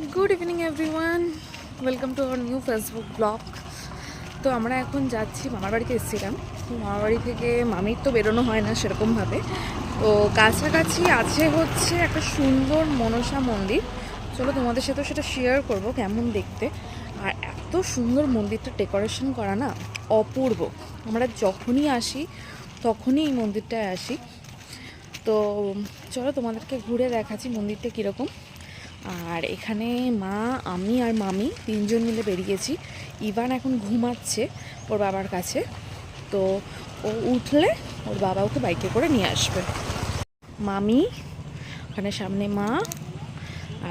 Good evening everyone, welcome to our new Facebook blog. তো আমরা এখন যাচ্ছি, মামার বাড়িতে এসেছিলাম। মামার বাড়ি থেকে মামির তো বেরোনো হয় না সেরকমভাবে। তো কাছাকাছি আছে হচ্ছে একটা সুন্দর মনসা মন্দির। চলো তোমাদের সাথেও সেটা শেয়ার করব কেমন দেখতে। আর এত সুন্দর মন্দিরটা ডেকোরেশন করা না, অপূর্ব। আমরা যখনই আসি তখনই এই মন্দিরটায় আসি। তো চলো তোমাদেরকে ঘুরে দেখাচ্ছি মন্দিরটা কীরকম। আর এখানে মা, আমি আর মামি তিনজন মিলে বেরিয়েছি। ইভান এখন ঘুমাচ্ছে ওর বাবার কাছে। তো ও উঠলে ওর বাবা ওকে বাইকে করে নিয়ে আসবে। মামি ওখানে, সামনে মা,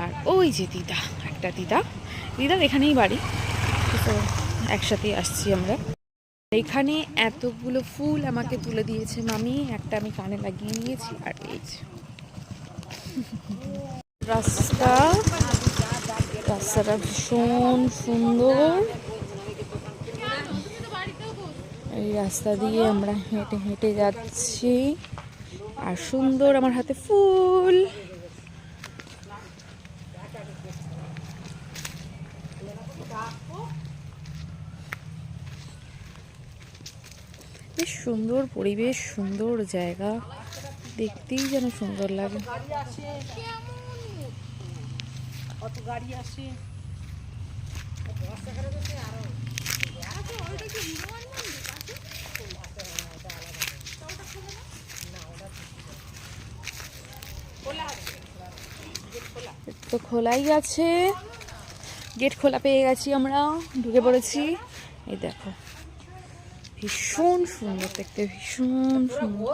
আর ওই যে দিদা, একটা দিদার এখানেই বাড়ি। তো একসাথেই আসছি আমরা। এখানে এতগুলো ফুল আমাকে তুলে দিয়েছে মামি, একটা আমি কানে লাগিয়ে নিয়েছি। আর এই যে রাস্তাটা ভীষণ সুন্দর। এই রাস্তা দিয়ে আমরা হেঁটে হেঁটে যাচ্ছি, আর সুন্দর আমার হাতে ফুল। বেশ সুন্দর পরিবেশ, সুন্দর জায়গা, দেখতেই যেন সুন্দর লাগে। তো খোলাই আছে, গেট খোলা পেয়ে গেছি, আমরা ঢুকে পড়েছি। এই দেখো, ভীষণ সুন্দর দেখতে, ভীষণ সুন্দর।